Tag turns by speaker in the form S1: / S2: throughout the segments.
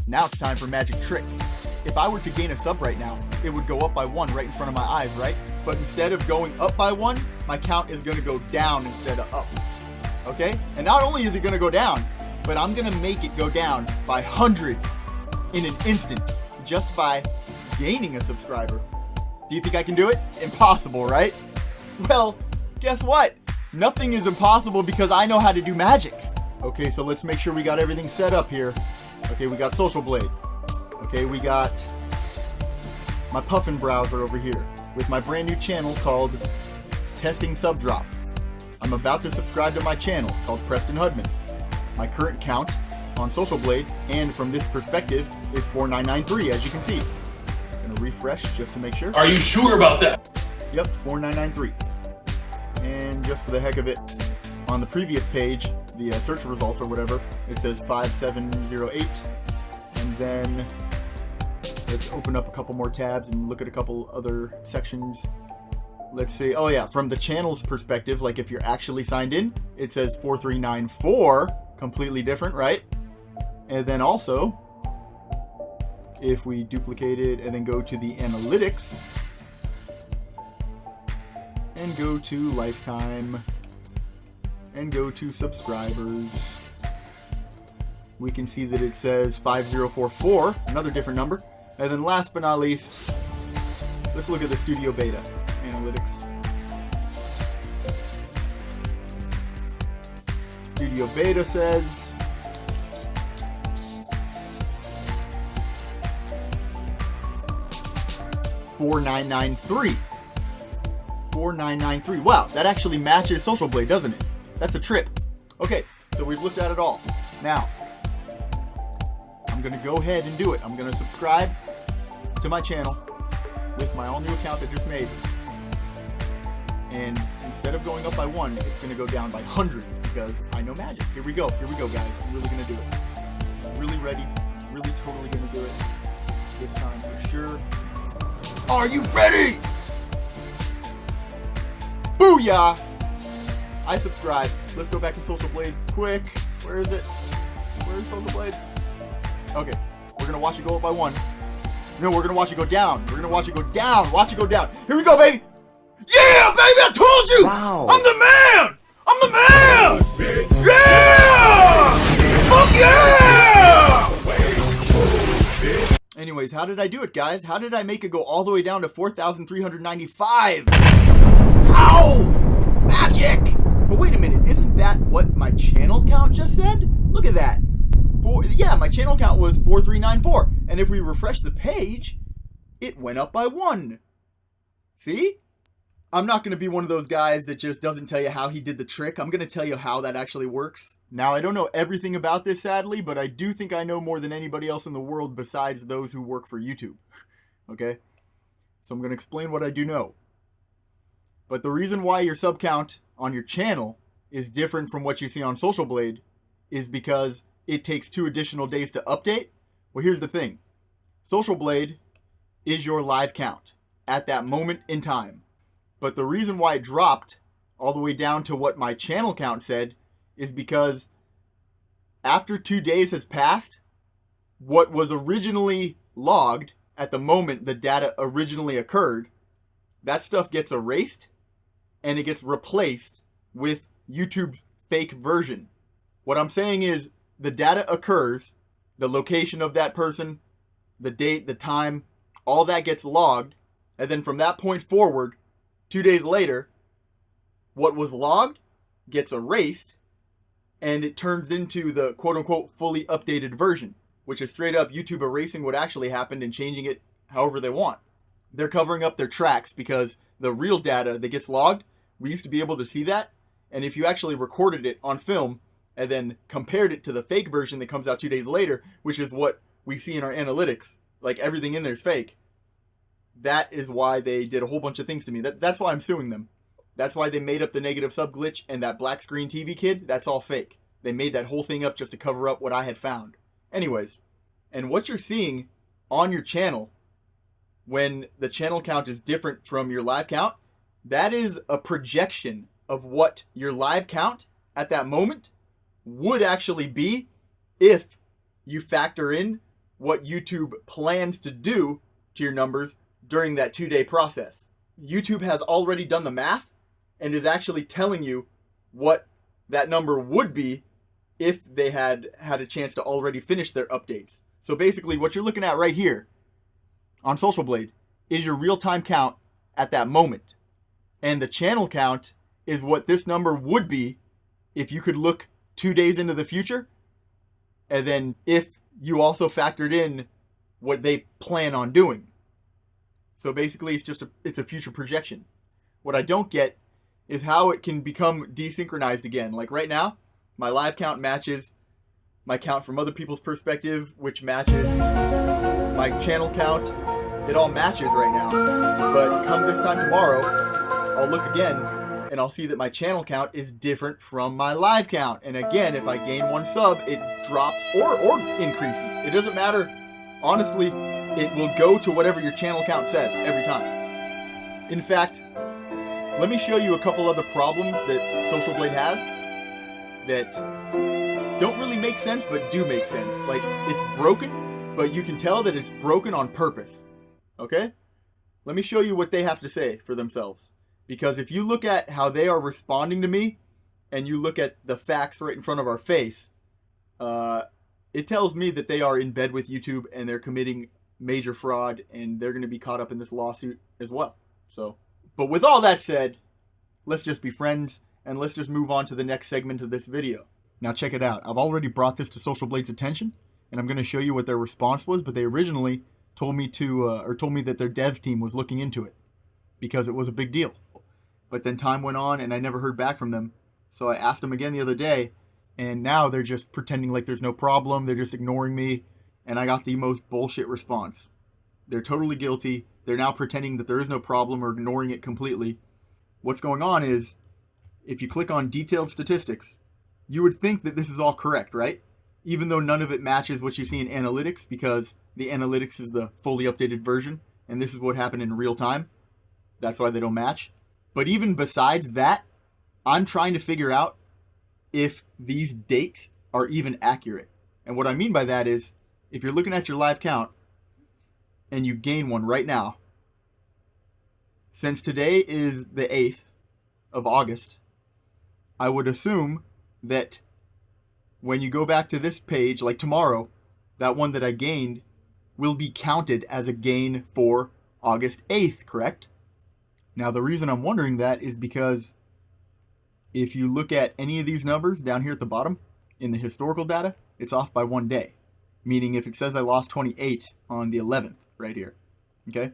S1: Now it's time for magic trick. If I were to gain a sub right now, it would go up by 1 right in front of my eyes, right? But instead of going up by 1, my count is going to go down instead of up. Okay? And not only is it going to go down, but I'm going to make it go down by hundreds in an instant just by gaining a subscriber. Do you think I can do it? Impossible, right? Well, guess what? Nothing is impossible because I know how to do magic. Okay, so let's make sure we got everything set up here. Okay, we got SocialBlade. Okay, we got my Puffin browser over here with my brand new channel called Testing Sub Drop. I'm about to subscribe to my channel called Preston Hudman. My current count on SocialBlade, and from this perspective, is 4993, as you can see. I'm gonna refresh just to make sure.
S2: Are you sure about that?
S1: Yep, 4993. And just for the heck of it, on the previous page, the search results or whatever, it says 5708. And then let's open up a couple more tabs and look at a couple other sections. Let's see. Oh yeah, from the channel's perspective, like if you're actually signed in, it says 4394, completely different, right? And then also, if we duplicate it and then go to the analytics and go to lifetime and go to subscribers, we can see that it says 5044, another different number. And then last but not least, let's look at the studio beta analytics. Studio beta says 4993. 4993. Wow, that actually matches SocialBlade, doesn't it? That's a trip. Okay, so we've looked at it all. Now, I'm gonna go ahead and do it. I'm gonna subscribe to my channel with my all new account that just made. And instead of going up by 1, it's gonna go down by hundreds because I know magic. Here we go, guys. I'm really gonna do it. I'm really ready, really totally gonna do it this time for sure. Are you ready? Booyah! I subscribe. Let's go back to SocialBlade quick. Where is it? Where's SocialBlade? Okay, we're gonna watch it go up by 1. No, we're gonna watch it go down. We're gonna watch it go down. Watch it go down. Here we go, baby! Yeah, baby, I told you!
S3: Wow.
S1: I'm the man! I'm the man! Yeah! Fuck yeah! Anyways, how did I do it, guys? How did I make it go all the way down to 4,395? How? Magic! But wait a minute, isn't that what my channel count just said? Look at that. Yeah, my channel count was 4394. And if we refresh the page, it went up by 1. See? I'm not going to be one of those guys that just doesn't tell you how he did the trick. I'm going to tell you how that actually works. Now, I don't know everything about this, sadly, but I do think I know more than anybody else in the world besides those who work for YouTube. Okay? So I'm going to explain what I do know. But the reason why your sub count on your channel is different from what you see on SocialBlade is because it takes 2 additional days to update. Well, here's the thing. SocialBlade is your live count at that moment in time. But the reason why it dropped all the way down to what my channel count said is because after 2 days has passed, what was originally logged at the moment the data originally occurred, that stuff gets erased and it gets replaced with YouTube's fake version. What I'm saying is the data occurs, the location of that person, the date, the time, all that gets logged. And then from that point forward, 2 days later, what was logged gets erased and it turns into the quote-unquote fully updated version, which is straight up YouTube erasing what actually happened and changing it however they want. They're covering up their tracks because the real data that gets logged, we used to be able to see that. And if you actually recorded it on film and then compared it to the fake version that comes out 2 days later, which is what we see in our analytics, like everything in there is fake. That is why they did a whole bunch of things to me. That's why I'm suing them. That's why they made up the negative sub glitch and that black screen TV kid. That's all fake. They made that whole thing up just to cover up what I had found. Anyways, and what you're seeing on your channel when the channel count is different from your live count, that is a projection of what your live count at that moment would actually be if you factor in what YouTube plans to do to your numbers during that 2-day process. YouTube has already done the math and is actually telling you what that number would be if they had had a chance to already finish their updates. So basically what you're looking at right here on SocialBlade is your real-time count at that moment. And the channel count is what this number would be if you could look 2 days into the future. And then if you also factored in what they plan on doing. So basically it's a future projection. What I don't get is how it can become desynchronized again. Like right now, my live count matches my count from other people's perspective, which matches my channel count. It all matches right now. But come this time tomorrow, I'll look again and I'll see that my channel count is different from my live count. And again, if I gain 1 sub, it drops or increases. It doesn't matter. Honestly, it will go to whatever your channel count says every time. In fact, let me show you a couple other problems that SocialBlade has that don't really make sense, but do make sense. Like, it's broken, but you can tell that it's broken on purpose. Okay? Let me show you what they have to say for themselves. Because if you look at how they are responding to me, and you look at the facts right in front of our face, it tells me that they are in bed with YouTube and they're committing major fraud and they're going to be caught up in this lawsuit as well. So, but with all that said, let's just be friends and let's just move on to the next segment of this video. Now check it out. I've already brought this to SocialBlade's attention and I'm going to show you what their response was, but they originally told me that their dev team was looking into it because it was a big deal. But then time went on and I never heard back from them. So I asked them again the other day, and now they're just pretending like there's no problem. They're just ignoring me, and I got the most bullshit response. They're totally guilty. They're now pretending that there is no problem or ignoring it completely. What's going on is, if you click on detailed statistics, you would think that this is all correct, right? Even though none of it matches what you see in analytics, because the analytics is the fully updated version, and this is what happened in real time. That's why they don't match. But even besides that, I'm trying to figure out if these dates are even accurate. And what I mean by that is, if you're looking at your live count and you gain one right now, since today is the 8th of August, I would assume that when you go back to this page, like tomorrow, that one that I gained will be counted as a gain for August 8th, correct? Now, the reason I'm wondering that is because if you look at any of these numbers down here at the bottom in the historical data, it's off by 1 day. Meaning if it says I lost 28 on the 11th right here, okay?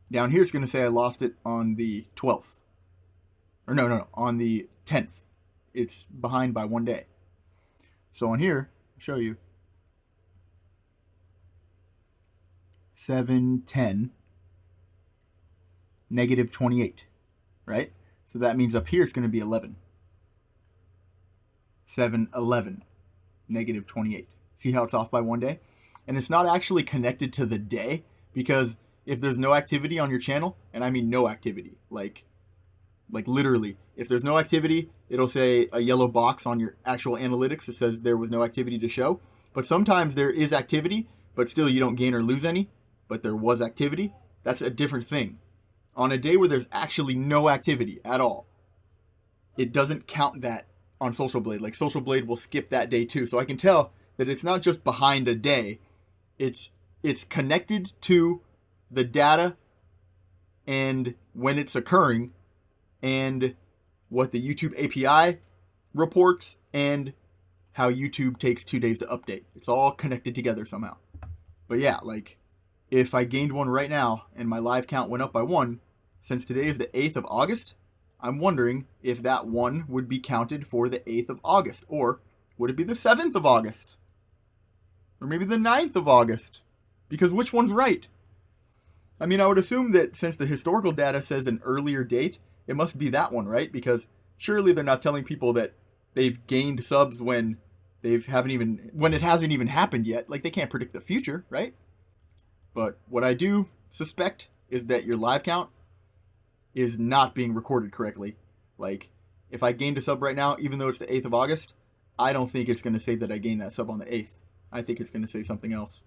S1: Down here it's going to say I lost it on the 12th. Or no, on the 10th. It's behind by 1 day. So on here, I'll show you. 7/10 negative 28, right? So that means up here it's going to be 11. 7/11 negative 28. See how it's off by 1 day? And it's not actually connected to the day, because if there's no activity on your channel, and I mean no activity, like literally, if there's no activity, it'll say a yellow box on your actual analytics that says there was no activity to show. But sometimes there is activity, but still you don't gain or lose any, but there was activity. That's a different thing. On a day where there's actually no activity at all, it doesn't count that on SocialBlade. Like, SocialBlade will skip that day too. So I can tell that it's not just behind a day. It's connected to the data and when it's occurring and what the YouTube API reports and how YouTube takes 2 days to update. It's all connected together somehow. But yeah, like, if I gained one right now and my live count went up by 1, since today is the 8th of August, I'm wondering if that 1 would be counted for the 8th of August. Or would it be the 7th of August? Or maybe the 9th of August? Because which one's right? I mean, I would assume that since the historical data says an earlier date, it must be that one, right? Because surely they're not telling people that they've gained subs when it hasn't even happened yet. Like, they can't predict the future, right? But what I do suspect is that your live count is not being recorded correctly. Like, if I gained a sub right now, even though it's the 8th of August, I don't think it's going to say that I gained that sub on the 8th. I think it's going to say something else.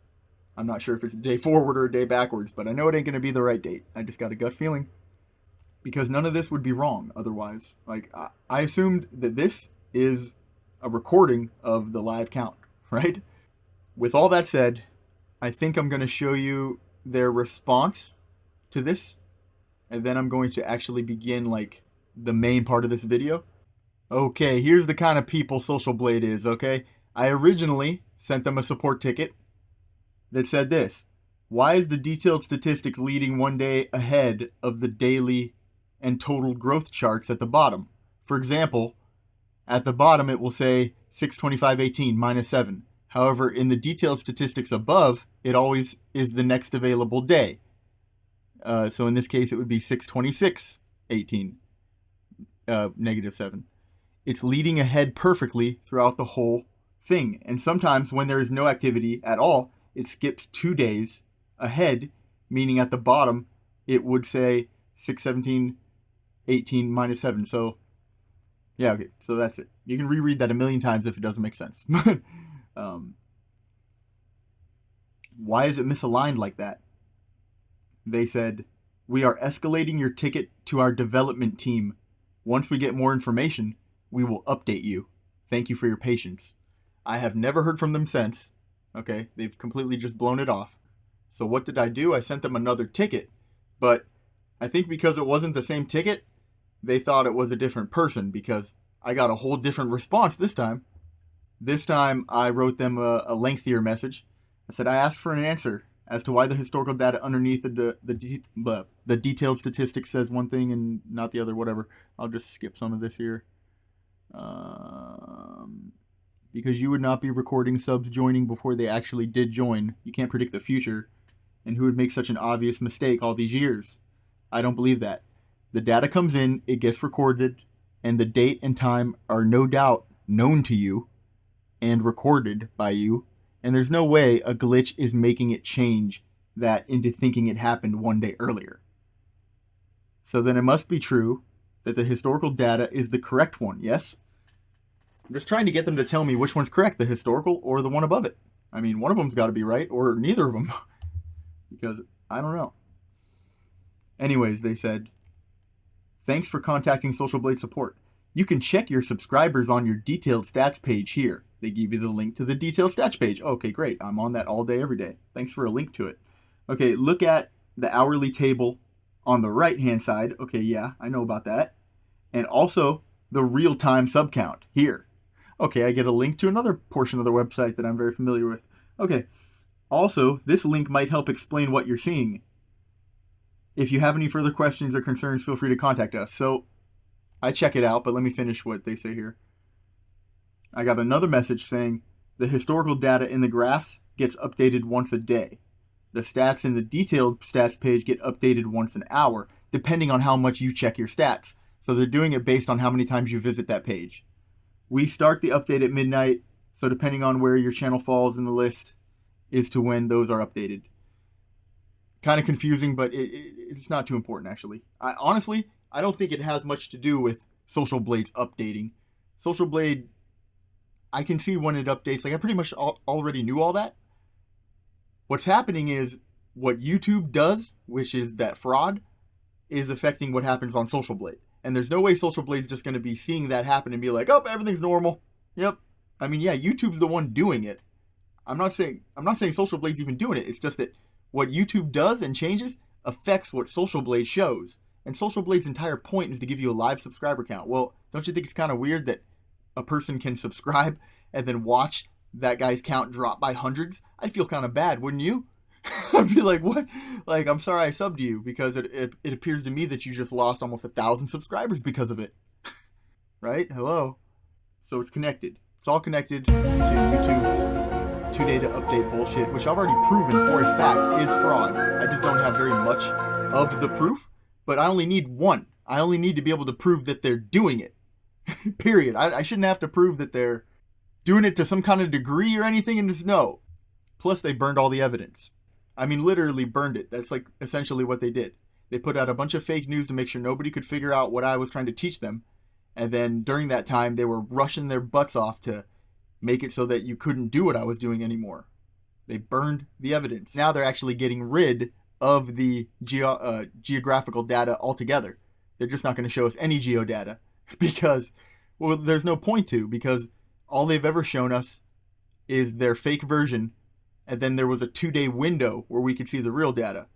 S1: I'm not sure if it's a day forward or a day backwards, but I know it ain't going to be the right date. I just got a gut feeling. Because none of this would be wrong otherwise. Like, I assumed that this is a recording of the live count, right? With all that said, I think I'm going to show you their response to this. And then I'm going to actually begin, like, the main part of this video. Okay, here's the kind of people SocialBlade is, okay? I originally sent them a support ticket that said this: why is the detailed statistics leading one day ahead of the daily and total growth charts at the bottom? For example, at the bottom it will say 625.18 minus 7. However, in the detailed statistics above, it always is the next available day. So in this case, it would be 626.18 negative 7. It's leading ahead perfectly throughout the whole thing. And sometimes when there is no activity at all, it skips 2 days ahead, meaning at the bottom it would say 617.18 minus 7. So yeah, okay, so that's it. You can reread that a million times if it doesn't make sense. Why is it misaligned like that? They said, we are escalating your ticket to our development team. Once we get more information, we will update you. Thank you for your patience. I have never heard from them since. Okay, they've completely just blown it off. So what did I do? I sent them another ticket, but I think because it wasn't the same ticket, they thought it was a different person, because I got a whole different response this time. This time I wrote them a lengthier message. I said, I asked for an answer as to why the historical data underneath the detailed statistics says one thing and not the other, whatever. I'll just skip some of this here. Because you would not be recording subs joining before they actually did join. You can't predict the future. And who would make such an obvious mistake all these years? I don't believe that. The data comes in, it gets recorded, and the date and time are no doubt known to you and recorded by you. And there's no way a glitch is making it change that into thinking it happened one day earlier. So then it must be true that the historical data is the correct one, yes? I'm just trying to get them to tell me which one's correct, the historical or the one above it. I mean, one of them's got to be right, or neither of them. Because I don't know. Anyways, they said, thanks for contacting SocialBlade support. You can check your subscribers on your detailed stats page here. They give you the link to the detailed stats page. Okay, great. I'm on that all day, every day. Thanks for a link to it. Okay, look at the hourly table on the right-hand side. Okay, yeah, I know about that. And also the real-time sub count here. Okay, I get a link to another portion of the website that I'm very familiar with. Okay, also, this link might help explain what you're seeing. If you have any further questions or concerns, feel free to contact us. So I check it out, but let me finish what they say here. I got another message saying the historical data in the graphs gets updated once a day. The stats in the detailed stats page get updated once an hour, depending on how much you check your stats. So they're doing it based on how many times you visit that page. We start the update at midnight, so depending on where your channel falls in the list is to when those are updated. Kind of confusing, but it's not too important, actually. Honestly, I don't think it has much to do with SocialBlade's updating. SocialBlade, I can see when it updates. Like, I pretty much already knew all that. What's happening is what YouTube does, which is that fraud, is affecting what happens on SocialBlade. And there's no way SocialBlade's just going to be seeing that happen and be like, oh, everything's normal. Yep. I mean, yeah, YouTube's the one doing it. I'm not saying SocialBlade's even doing it. It's just that what YouTube does and changes affects what SocialBlade shows. And SocialBlade's entire point is to give you a live subscriber count. Well, don't you think it's kind of weird that a person can subscribe and then watch that guy's count drop by hundreds? I'd feel kind of bad, wouldn't you? I'd be like, what? Like, I'm sorry I subbed you, because it appears to me that you just lost almost 1,000 subscribers because of it. Right? Hello? So it's connected. It's all connected to YouTube's 2 data update bullshit, which I've already proven for a fact is fraud. I just don't have very much of the proof, but I only need one. I only need to be able to prove that they're doing it. Period. I shouldn't have to prove that they're doing it to some kind of degree or anything, and just no. Plus, they burned all the evidence. I mean, literally burned it. That's like essentially what they did. They put out a bunch of fake news to make sure nobody could figure out what I was trying to teach them. And then during that time, they were rushing their butts off to make it so that you couldn't do what I was doing anymore. They burned the evidence. Now they're actually getting rid of the geographical data altogether. They're just not going to show us any geo data because, well, there's no point to, because all they've ever shown us is their fake version, and then there was a 2-day window where we could see the real data.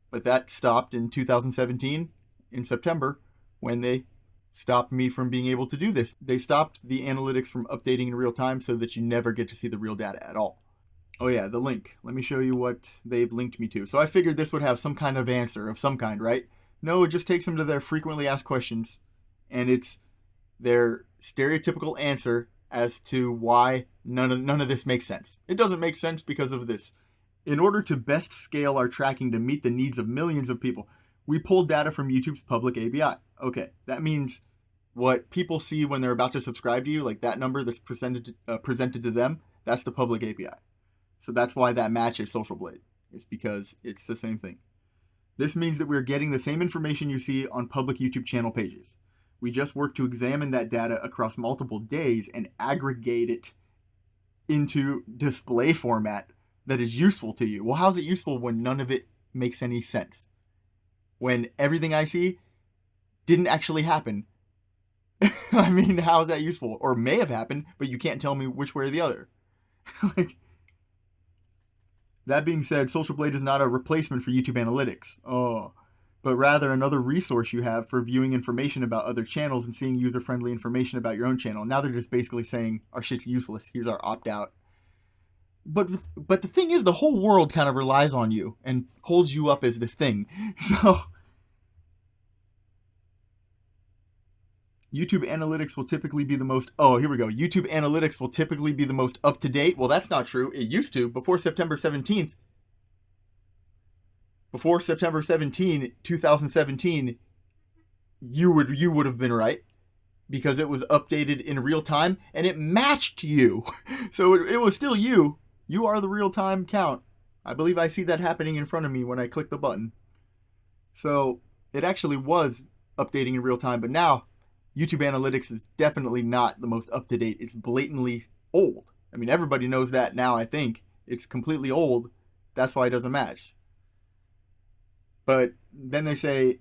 S1: But that stopped in 2017 in September when they stopped me from being able to do this. They stopped the analytics from updating in real time so that you never get to see the real data at all. Oh yeah, the link. Let me show you what they've linked me to. So I figured this would have some kind of answer of some kind, right? No, it just takes them to their frequently asked questions, and it's their stereotypical answer as to why none of this makes sense. It doesn't make sense because of this. In order to best scale our tracking to meet the needs of millions of people, we pulled data from YouTube's public API. Okay, that means what people see when they're about to subscribe to you, like that number that's presented to them, that's the public API. So that's why that matches SocialBlade. It's because it's the same thing. This means that we're getting the same information you see on public YouTube channel pages. We just work to examine that data across multiple days and aggregate it into display format that is useful to you. Well, how's it useful when none of it makes any sense? When everything I see didn't actually happen. I mean, how is that useful? Or may have happened, but you can't tell me which way or the other. Like, that being said, SocialBlade is not a replacement for YouTube Analytics. But rather another resource you have for viewing information about other channels and seeing user-friendly information about your own channel. Now they're just basically saying, our shit's useless. Here's our opt-out. But the thing is, the whole world kind of relies on you and holds you up as this thing. So YouTube Analytics will typically be the most... Oh, here we go. YouTube Analytics will typically be the most up-to-date. Well, that's not true. It used to. Before September 17th, 2017, you would have been right, because it was updated in real time and it matched you. So it was still you. You are the real-time count. I believe I see that happening in front of me when I click the button. So it actually was updating in real time, but now YouTube Analytics is definitely not the most up-to-date. It's blatantly old. I mean, everybody knows that now, I think. It's completely old. That's why it doesn't match. But then they say,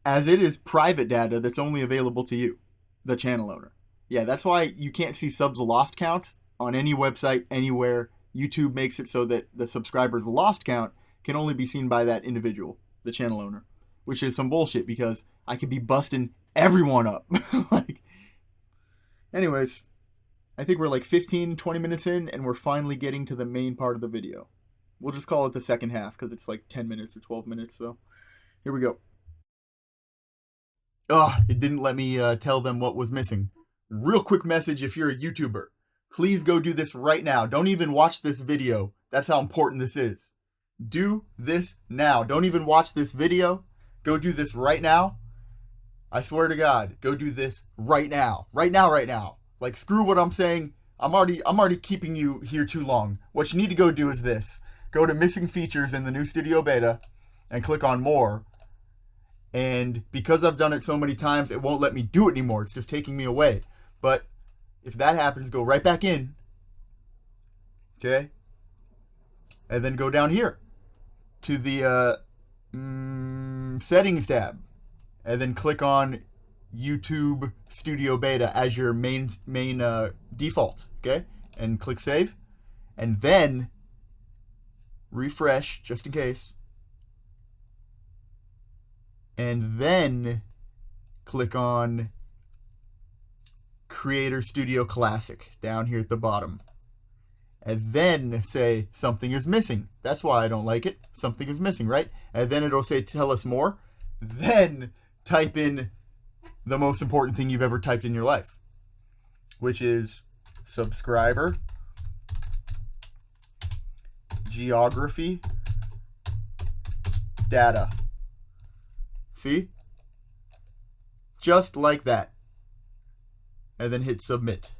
S1: as it is private data that's only available to you, the channel owner. Yeah, that's why you can't see subs lost counts on any website, anywhere. YouTube makes it so that the subscribers lost count can only be seen by that individual, the channel owner, which is some bullshit because I could be busting everyone up. Anyways, I think we're like 15, 20 minutes in and we're finally getting to the main part of the video. We'll just call it the second half because it's like 10 minutes or 12 minutes. So here we go. It didn't let me tell them what was missing. Real quick message if you're a YouTuber. Please go do this right now. Don't even watch this video. That's how important this is. Do this now. Don't even watch this video. Go do this right now. I swear to God, go do this right now. Right now, right now. Like, screw what I'm saying. I'm already keeping you here too long. What you need to go do is this. Go to missing features in the new Studio Beta and click on more. And because I've done it so many times, it won't let me do it anymore. It's just taking me away. But if that happens, go right back in. Okay? And then go down here to the settings tab. And then click on YouTube Studio Beta as your main default. Okay? And click save. And then refresh, just in case. And then click on Creator Studio Classic down here at the bottom. And then say something is missing. That's why I don't like it. Something is missing, right? And then it'll say tell us more. Then type in the most important thing you've ever typed in your life, which is subscriber, geography, data. See? Just like that. And then hit submit.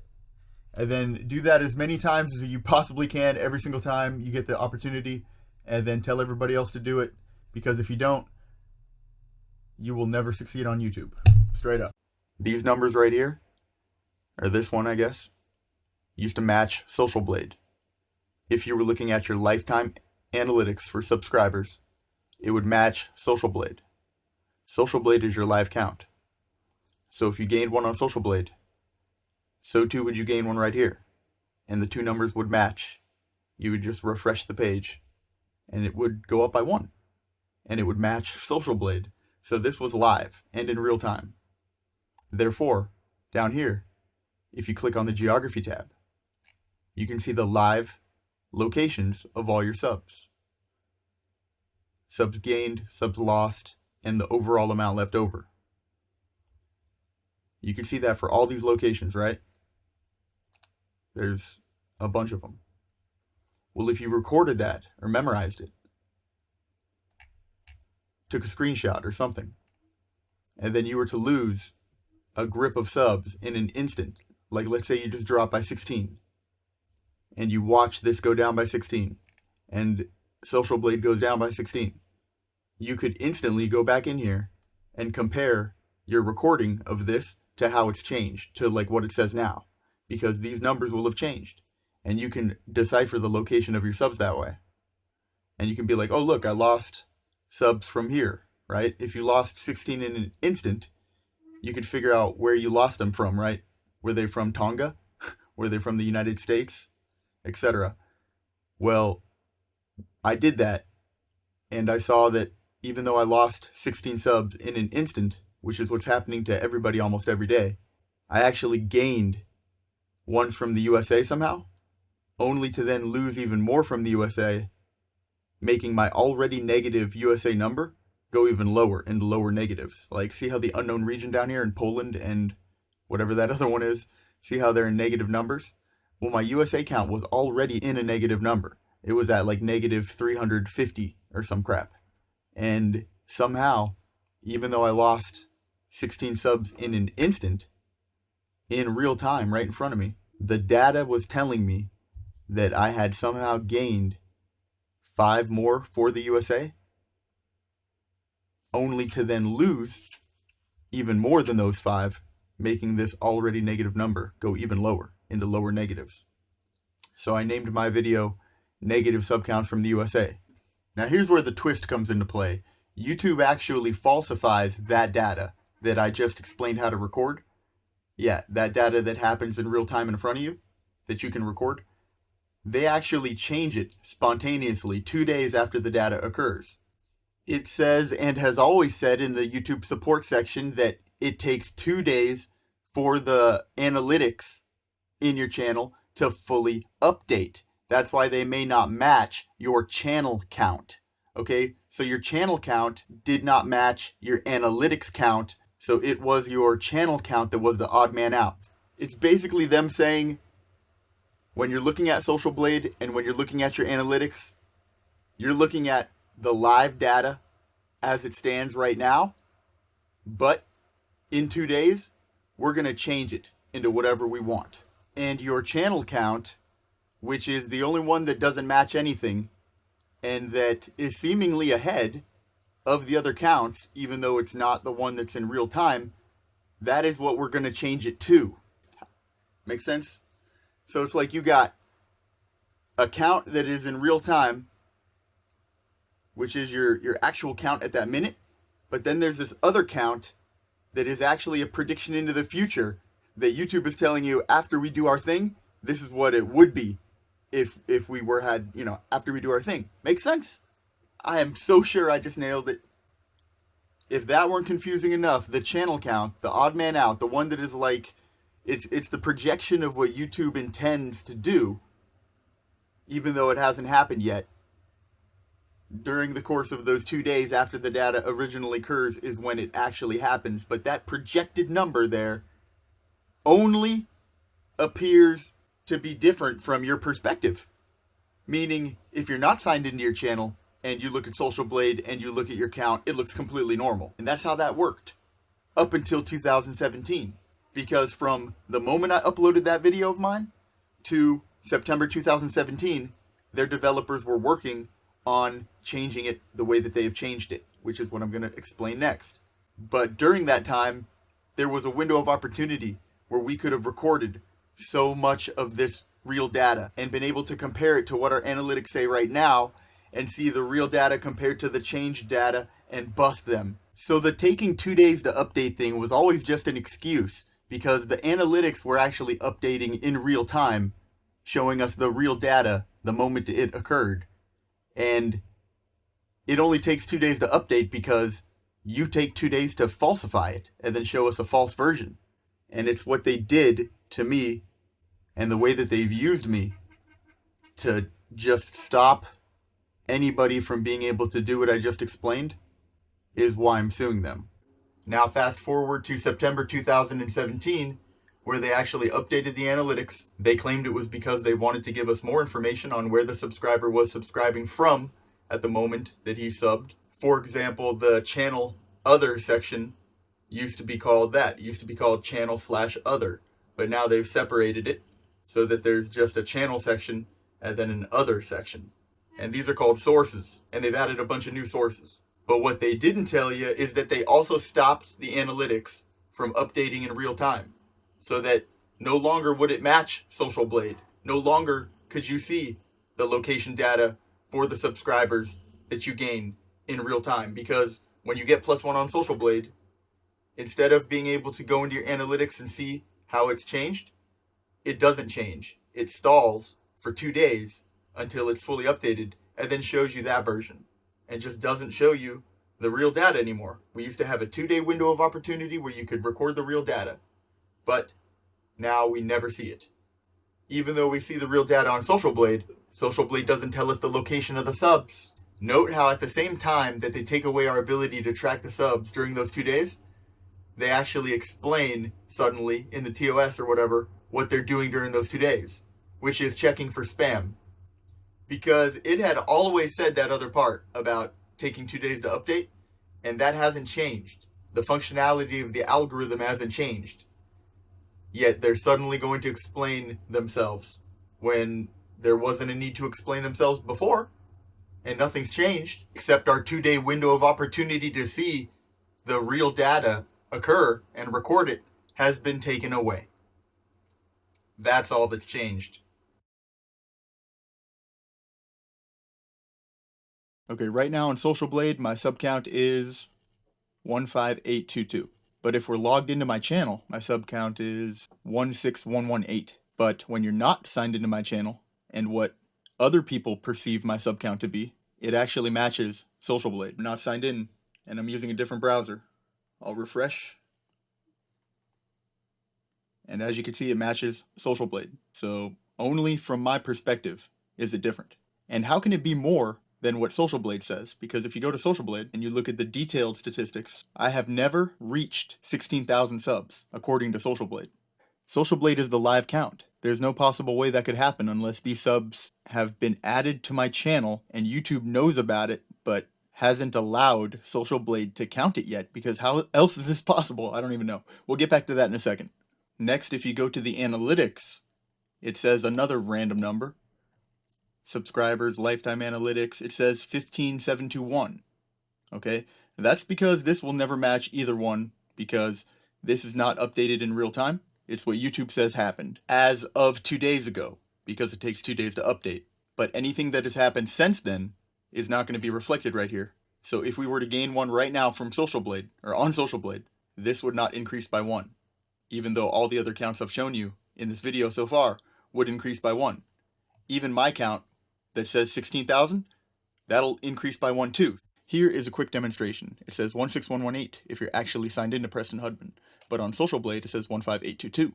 S1: And then do that as many times as you possibly can, every single time you get the opportunity. And then tell everybody else to do it. Because if you don't, you will never succeed on YouTube. Straight up. These numbers right here, or this one, I guess. used to match SocialBlade. If you were looking at your lifetime analytics for subscribers, it would match SocialBlade. SocialBlade is your live count. So if you gained one on SocialBlade, so too would you gain one right here. And the two numbers would match. You would just refresh the page and it would go up by 1. And it would match SocialBlade. So this was live and in real time. Therefore, down here, if you click on the geography tab, you can see the live locations of all your subs. Subs gained, subs lost, and the overall amount left over. You can see that for all these locations, right? There's a bunch of them. Well, if you recorded that or memorized it, took a screenshot or something, and then you were to lose a grip of subs in an instant, like let's say you just drop by 16, and you watch this go down by 16, and SocialBlade goes down by 16, you could instantly go back in here and compare your recording of this to how it's changed, to like what it says now, because these numbers will have changed, and you can decipher the location of your subs that way. And you can be like, oh look, I lost subs from here, right? If you lost 16 in an instant, you could figure out where you lost them from, right? Were they from Tonga? Were they from the United States? Etc. Well, I did that, and I saw that even though I lost 16 subs in an instant, which is what's happening to everybody almost every day, I actually gained ones from the USA somehow, only to then lose even more from the USA, making my already negative USA number go even lower into lower negatives. Like, see how the unknown region down here in Poland and whatever that other one is, see how they're in negative numbers? Well, my USA count was already in a negative number. It was at like negative 350 or some crap. And somehow, even though I lost 16 subs in an instant, in real time right in front of me, the data was telling me that I had somehow gained 5 more for the USA, only to then lose even more than those 5, making this already negative number go even lower into lower negatives. So I named my video Negative Subcounts from the USA. Now here's where the twist comes into play. YouTube actually falsifies that data that I just explained how to record. Yeah, that data that happens in real time in front of you, that you can record. They actually change it spontaneously 2 days after the data occurs. It says, and has always said in the YouTube support section, that it takes 2 days for the analytics in your channel to fully update. That's why they may not match your channel count. Okay, so your channel count did not match your analytics count, so it was your channel count that was the odd man out. It's basically them saying, when you're looking at SocialBlade and when you're looking at your analytics, you're looking at the live data as it stands right now, but in 2 days, we're going to change it into whatever we want. And your channel count, which is the only one that doesn't match anything, and that is seemingly ahead of the other counts, even though it's not the one that's in real time, that is what we're going to change it to. Make sense? So it's like you got a count that is in real time, which is your actual count at that minute, but then there's this other count that is actually a prediction into the future that YouTube is telling you, after we do our thing, this is what it would be if we had, after we do our thing. Makes sense? I am so sure I just nailed it. If that weren't confusing enough, the channel count, the odd man out, the one that is like, it's the projection of what YouTube intends to do, even though it hasn't happened yet, during the course of those 2 days after the data originally occurs is when it actually happens. But that projected number there only appears to be different from your perspective. Meaning, if you're not signed into your channel and you look at SocialBlade and you look at your count, it looks completely normal. And that's how that worked up until 2017. Because from the moment I uploaded that video of mine to September 2017, their developers were working on changing it the way that they've changed it, which is what I'm going to explain next. But during that time, there was a window of opportunity where we could have recorded so much of this real data and been able to compare it to what our analytics say right now and see the real data compared to the changed data and bust them. So the taking 2 days to update thing was always just an excuse because the analytics were actually updating in real time, showing us the real data the moment it occurred. And it only takes 2 days to update because you take 2 days to falsify it and then show us a false version. And it's what they did to me and the way that they've used me to just stop anybody from being able to do what I just explained is why I'm suing them. Now fast forward to September 2017, where they actually updated the analytics. They claimed it was because they wanted to give us more information on where the subscriber was subscribing from at the moment that he subbed. For example, the channel other section used to be called that. It used to be called channel/other, but now they've separated it so that there's just a channel section and then an other section. And these are called sources, and they've added a bunch of new sources. But what they didn't tell you is that they also stopped the analytics from updating in real time, so that no longer would it match SocialBlade. No longer could you see the location data for the subscribers that you gain in real time. Because when you get +1 on SocialBlade, instead of being able to go into your analytics and see how it's changed, it doesn't change. It stalls for 2 days until it's fully updated and then shows you that version and just doesn't show you the real data anymore. We used to have a 2-day window of opportunity where you could record the real data, but now we never see it. Even though we see the real data on SocialBlade, SocialBlade doesn't tell us the location of the subs. Note how at the same time that they take away our ability to track the subs during those 2 days, they actually explain suddenly in the TOS or whatever what they're doing during those 2 days, which is checking for spam. Because it had always said that other part about taking 2 days to update, and that hasn't changed. The functionality of the algorithm hasn't changed. Yet they're suddenly going to explain themselves when there wasn't a need to explain themselves before, and nothing's changed except our 2-day window of opportunity to see the real data occur and record it has been taken away. That's all that's changed. Okay, right now on SocialBlade, my sub count is 15822. But if we're logged into my channel, my sub count is 16118. But when you're not signed into my channel, and what other people perceive my sub count to be, it actually matches SocialBlade. I'm not signed in, and I'm using a different browser. I'll refresh. And as you can see, it matches SocialBlade. So only from my perspective is it different. And how can it be more than what SocialBlade says? Because if you go to SocialBlade and you look at the detailed statistics, I have never reached 16,000 subs, according to SocialBlade. SocialBlade is the live count. There's no possible way that could happen unless these subs have been added to my channel and YouTube knows about it, but hasn't allowed SocialBlade to count it yet, because how else is this possible? I don't even know. We'll get back to that in a second. Next, if you go to the analytics, it says another random number. Subscribers, lifetime analytics, it says 15721. Okay, that's because this will never match either one, because this is not updated in real time. It's what YouTube says happened as of 2 days ago, because it takes 2 days to update. But anything that has happened since then is not going to be reflected right here. So if we were to gain one right now from SocialBlade, or on SocialBlade, this would not increase by 1, even though all the other counts I've shown you in this video so far would increase by 1. Even my count that says 16,000, that'll increase by 1 too. Here is a quick demonstration. It says 16118 if you're actually signed into Preston Hudman, but on SocialBlade it says 15822.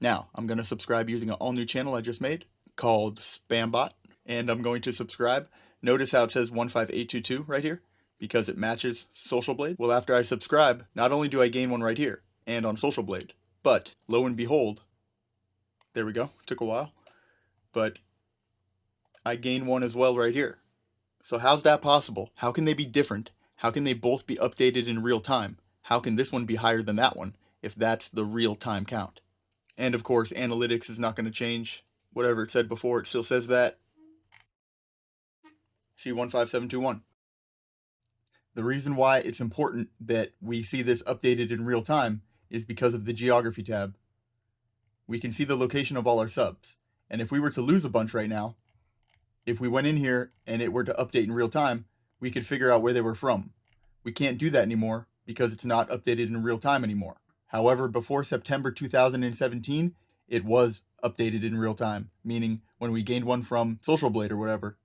S1: Now, I'm going to subscribe using an all-new channel I just made called Spambot, and I'm going to subscribe. Notice how it says 15822 right here, because it matches SocialBlade. Well, after I subscribe, not only do I gain one right here and on SocialBlade, but lo and behold, there we go, took a while, but I gain one as well right here. So how's that possible? How can they be different? How can they both be updated in real time? How can this one be higher than that one if that's the real time count? And of course, analytics is not going to change. Whatever it said before, it still says that. See 15721. The reason why it's important that we see this updated in real time is because of the geography tab. We can see the location of all our subs. And if we were to lose a bunch right now, if we went in here and it were to update in real time, we could figure out where they were from. We can't do that anymore because it's not updated in real time anymore. However, before September 2017, it was updated in real time, meaning when we gained one from SocialBlade or whatever,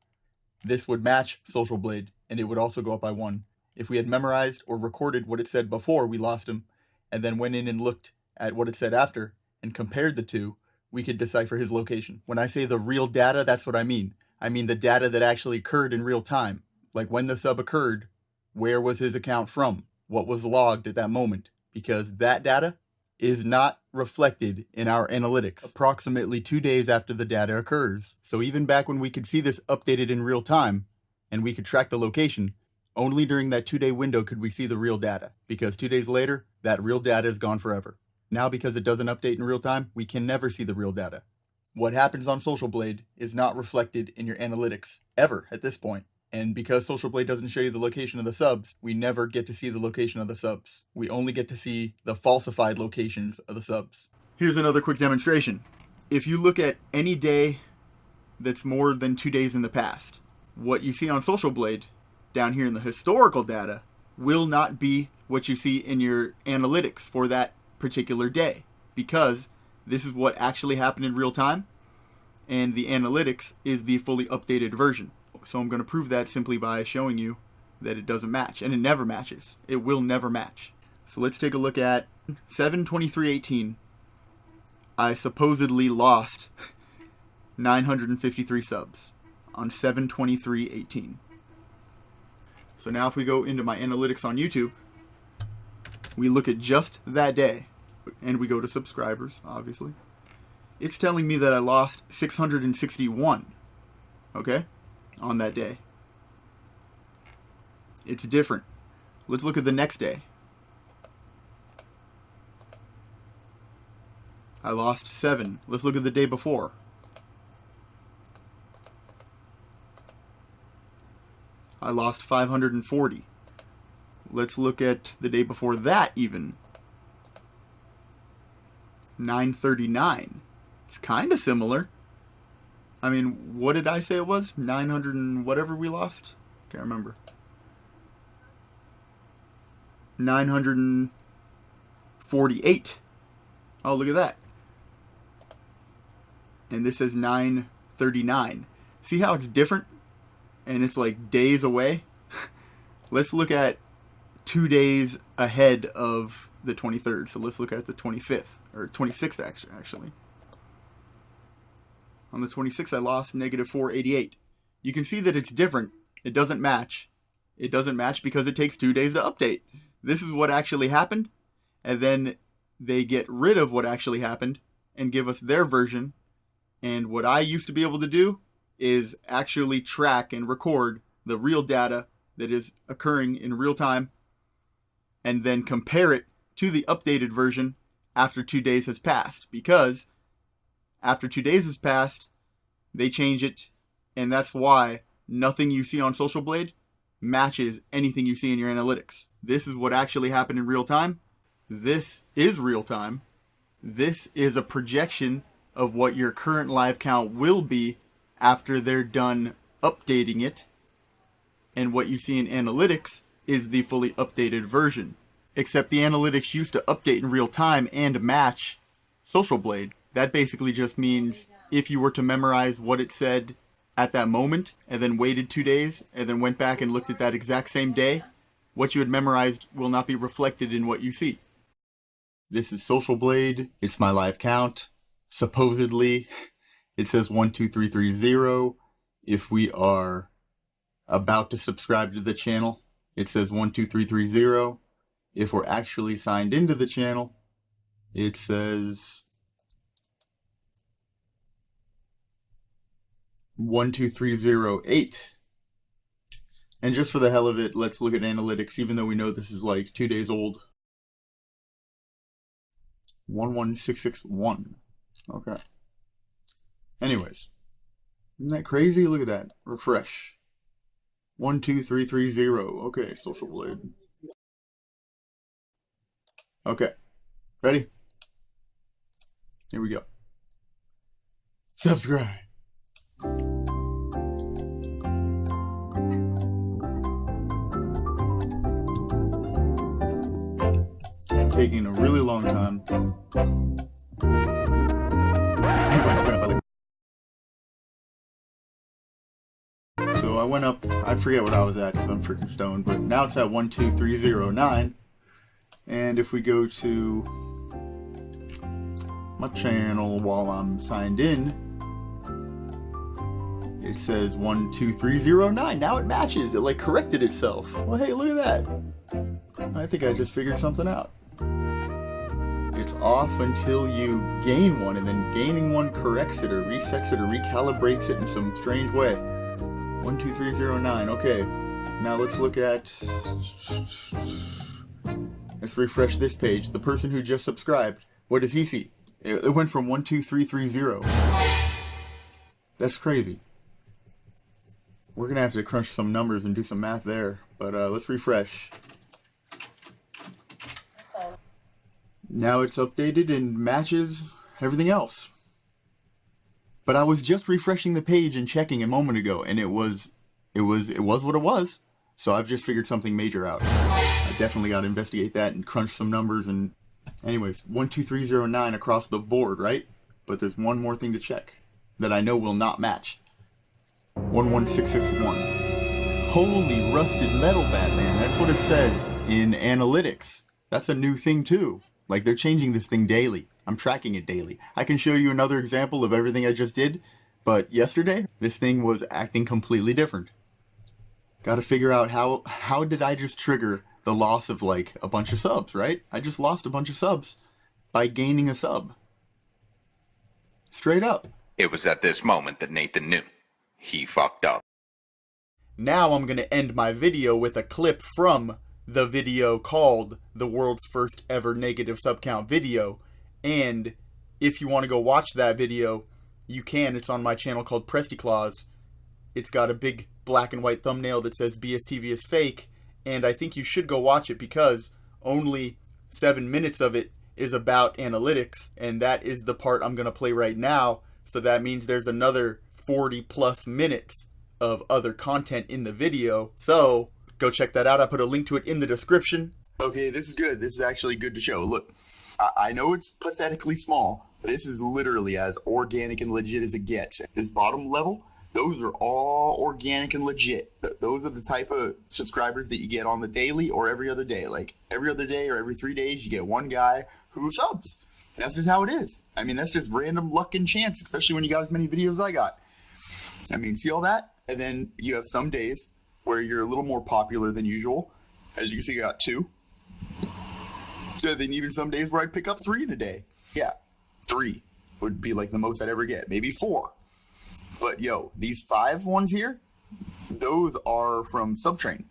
S1: this would match SocialBlade and it would also go up by 1. If we had memorized or recorded what it said before we lost him, and then went in and looked at what it said after and compared the two, we could decipher his location. When I say the real data, that's what I mean. I mean the data that actually occurred in real time. Like when the sub occurred, where was his account from? What was logged at that moment? Because that data is not reflected in our analytics approximately 2 days after the data occurs. So even back when we could see this updated in real time and we could track the location, only during that 2-day window could we see the real data, because 2 days later, that real data is gone forever. Now, because it doesn't update in real time, we can never see the real data. What happens on SocialBlade is not reflected in your analytics ever at this point. And because SocialBlade doesn't show you the location of the subs, we never get to see the location of the subs. We only get to see the falsified locations of the subs. Here's another quick demonstration. If you look at any day that's more than 2 days in the past, what you see on SocialBlade down here in the historical data will not be what you see in your analytics for that particular day, because this is what actually happened in real time and the analytics is the fully updated version. So I'm going to prove that simply by showing you that it doesn't match, and it never matches. It will never match. So let's take a look at 7/23/18. I supposedly lost 953 subs on 7/23/18. So now if we go into my analytics on YouTube, we look at just that day, and we go to subscribers, obviously. It's telling me that I lost 661, okay, on that day. It's different. Let's look at the next day. I lost 7. Let's look at the day before. I lost 540. Let's look at the day before that even. 939. It's kind of similar. I mean, what did I say it was? 900 and whatever we lost? Can't remember. 948. Oh, look at that. And this says 939. See how it's different? And it's like days away. Let's look at 2 days ahead of the 23rd. So let's look at the 25th, or 26th actually. On the 26th, I lost -488. You can see that it's different. It doesn't match. It doesn't match because it takes 2 days to update. This is what actually happened. And then they get rid of what actually happened and give us their version. And what I used to be able to do is actually track and record the real data that is occurring in real time and then compare it to the updated version after 2 days has passed, because after 2 days has passed, they change it, and that's why nothing you see on SocialBlade matches anything you see in your analytics. This is what actually happened in real time. This is real time. This is a projection of what your current live count will be after they're done updating it. And what you see in analytics is the fully updated version. Except the analytics used to update in real time and match SocialBlade. That basically just means if you were to memorize what it said at that moment and then waited 2 days and then went back and looked at that exact same day, what you had memorized will not be reflected in what you see. This is SocialBlade. It's my live count. Supposedly, it says 12330. If we are about to subscribe to the channel, it says 12330. If we're actually signed into the channel, it says 12308. And just for the hell of it, let's look at analytics, even though we know this is like 2 days old. 11661. Okay. Anyways, isn't that crazy? Look at that. Refresh. 12330. Okay, SocialBlade. Okay. Ready? Here we go. subscribe. Taking a really long time. So I went up, I forget what I was at because I'm freaking stoned, but now it's at 12309. And if we go to my channel while I'm signed in, it says 12309. Now it matches. It like corrected itself. Well, hey, look at that. I think I just figured something out. It's off until you gain one, and then gaining one corrects it or resets it or recalibrates it in some strange way. 12309. Okay, now let's look at, let's refresh this page. The person who just subscribed, what does he see? It went from 12330. That's crazy. We're gonna have to crunch some numbers and do some math there, but let's refresh. Now it's updated and matches everything else. But I was just refreshing the page and checking a moment ago, and it was what it was. So I've just figured something major out. I definitely got to investigate that and crunch some numbers. And anyways, 12309 across the board, right? But there's one more thing to check that I know will not match. 11661. Holy rusted metal, Batman. That's what it says in analytics. That's a new thing too. Like, they're changing this thing daily. I'm tracking it daily. I can show you another example of everything I just did, but yesterday, this thing was acting completely different. Gotta figure out how did I just trigger the loss of, like, a bunch of subs, right? I just lost a bunch of subs by gaining a sub. Straight up.
S2: It was at this moment that Nathan knew. He fucked up.
S1: Now I'm gonna end my video with a clip from the video called The World's First Ever Negative Sub Count Video. And if you want to go watch that video, you can. It's on my channel called Presty Claus. It's got a big black and white thumbnail that says BSTV is fake. And I think you should go watch it because only 7 minutes of it is about analytics. And that is the part I'm going to play right now. So that means there's another 40 plus minutes of other content in the video. So go check that out. I put a link to it in the description. Okay, this is good. This is actually good to show. Look, I know it's pathetically small, but this is literally as organic and legit as it gets. This bottom level, those are all organic and legit. Those are the type of subscribers that you get on the daily or every other day. Like every other day or every 3 days, you get one guy who subs. That's just how it is. I mean, that's just random luck and chance, especially when you got as many videos as I got. I mean, see all that? And then you have some days where you're a little more popular than usual. As you can see, I got 2. So then even some days where I'd pick up 3 in a day. Yeah, 3 would be like the most I'd ever get. Maybe 4. But yo, these 5 ones here, those are from Subtrain.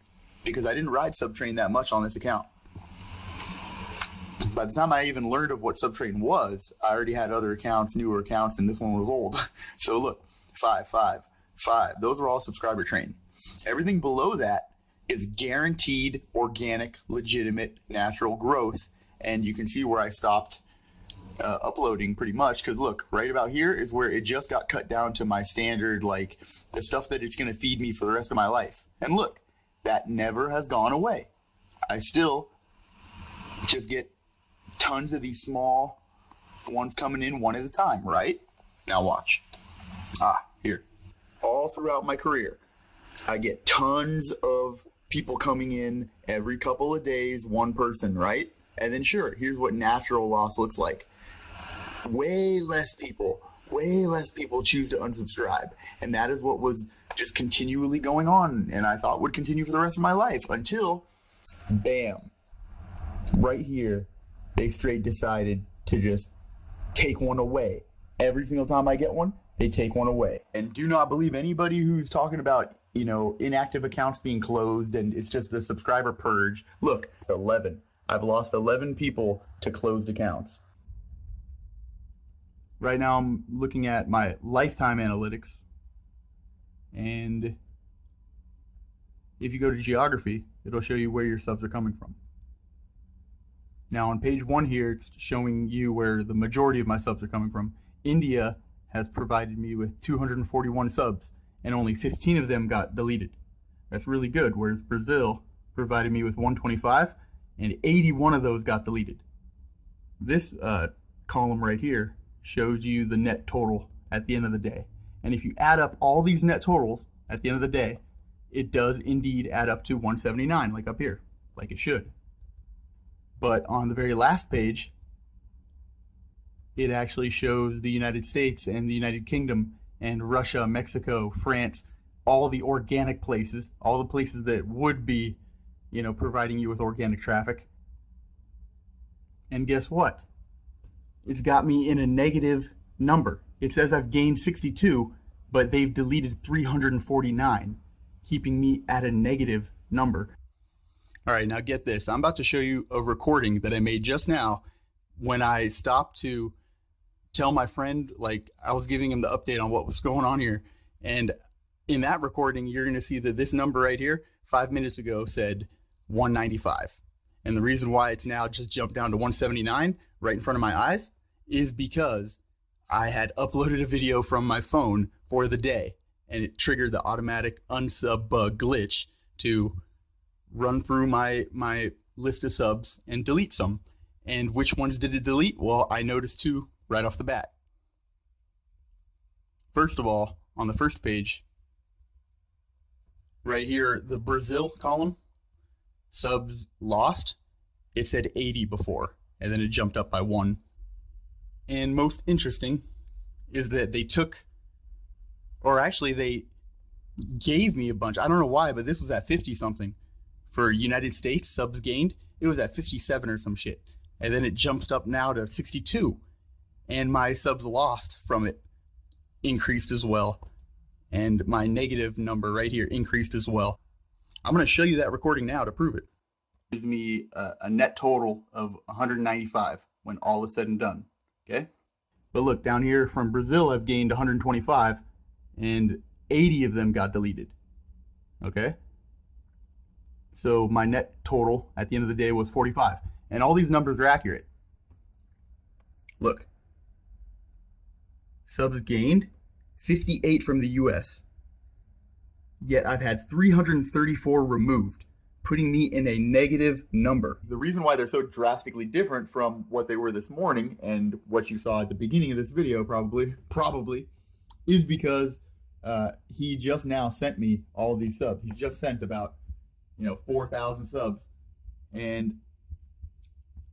S1: Because I didn't ride Subtrain that much on this account. By the time I even learned of what Subtrain was, I already had other accounts, newer accounts, and this one was old. So look, 5, 5, 5. Those are all subscriber train. Everything below that is guaranteed, organic, legitimate, natural growth. And you can see where I stopped uploading pretty much. Because look, right about here is where it just got cut down to my standard, like the stuff that it's going to feed me for the rest of my life. And look, that never has gone away. I still just get tons of these small ones coming in one at a time, right? Now watch. Here. All throughout my career, I get tons of people coming in every couple of days, one person, right? And then sure, here's what natural loss looks like. Way less people choose to unsubscribe. And that is what was just continually going on, and I thought would continue for the rest of my life until, bam, right here, they straight decided to just take one away. Every single time I get one, they take one away. And do not believe anybody who's talking about, you know, inactive accounts being closed and it's just the subscriber purge. Look, 11. I've lost 11 people to closed accounts. Right now I'm looking at my lifetime analytics. And if you go to geography, it'll show you where your subs are coming from. Now on page 1 here, it's showing you where the majority of my subs are coming from. India has provided me with 241 subs, and only 15 of them got deleted. That's really good, whereas Brazil provided me with 125, and 81 of those got deleted. This column right here shows you the net total at the end of the day. And if you add up all these net totals at the end of the day, it does indeed add up to 179, like up here, like it should. But on the very last page, it actually shows the United States and the United Kingdom and Russia, Mexico, France, all the organic places, all the places that would be, you know, providing you with organic traffic. And guess what? It's got me in a negative number. It says I've gained 62, but they've deleted 349, keeping me at a negative number. All right, now get this. I'm about to show you a recording that I made just now when I stopped to tell my friend, like, I was giving him the update on what was going on here. And in that recording, you're going to see that this number right here, 5 minutes ago, said 195. And the reason why it's now just jumped down to 179 right in front of my eyes is because I had uploaded a video from my phone for the day, and it triggered the automatic unsub glitch to run through my list of subs and delete some. And which ones did it delete? Well, I noticed two right off the bat. First of all, on the first page, right here, the Brazil column, subs lost, it said 80 before, and then it jumped up by 1. And most interesting is that they took, or actually they gave me a bunch. I don't know why, but this was at 50 something. For United States, subs gained, it was at 57 or some shit. And then it jumps up now to 62. And my subs lost from it increased as well. And my negative number right here increased as well. I'm going to show you that recording now to prove it. Gives me a net total of 195 when all is said and done. Okay? But look, down here from Brazil, I've gained 125, and 80 of them got deleted. Okay? So my net total at the end of the day was 45. And all these numbers are accurate. Look. Subs gained, 58 from the US. Yet I've had 334 removed, putting me in a negative number. The reason why they're so drastically different from what they were this morning and what you saw at the beginning of this video probably, is because he just now sent me all of these subs. He just sent about, 4,000 subs. And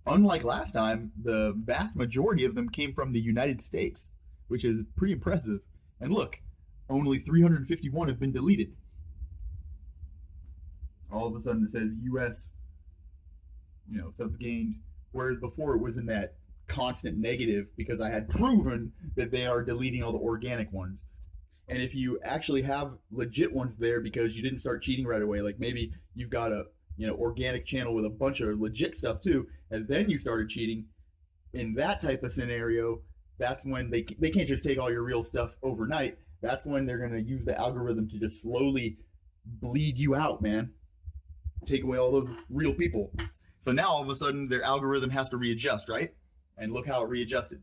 S1: unlike last time, the vast majority of them came from the United States, which is pretty impressive. And look, only 351 have been deleted. All of a sudden it says US, subs gained, whereas before it was in that constant negative because I had proven that they are deleting all the organic ones. And if you actually have legit ones there because you didn't start cheating right away, like maybe you've got a organic channel with a bunch of legit stuff too, and then you started cheating, in that type of scenario, that's when they can't just take all your real stuff overnight. That's when they're going to use the algorithm to just slowly bleed you out, man. Take away all those real people. So now all of a sudden their algorithm has to readjust, right? And look how it readjusted.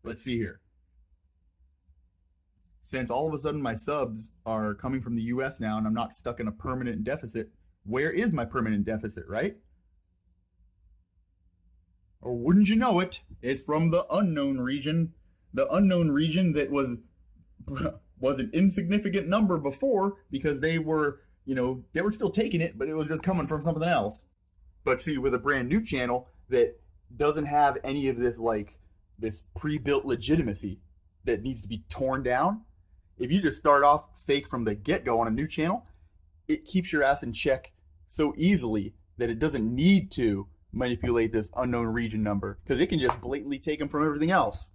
S1: Let's see here. Since all of a sudden my subs are coming from the US now and I'm not stuck in a permanent deficit, where is my permanent deficit, right? Or wouldn't you know it, it's from the unknown region. The unknown region that was an insignificant number before because they were still taking it, but it was just coming from something else. But see, with a brand new channel that doesn't have any of this, this pre-built legitimacy that needs to be torn down, if you just start off fake from the get-go on a new channel, it keeps your ass in check so easily that it doesn't need to manipulate this unknown region number because it can just blatantly take them from everything else.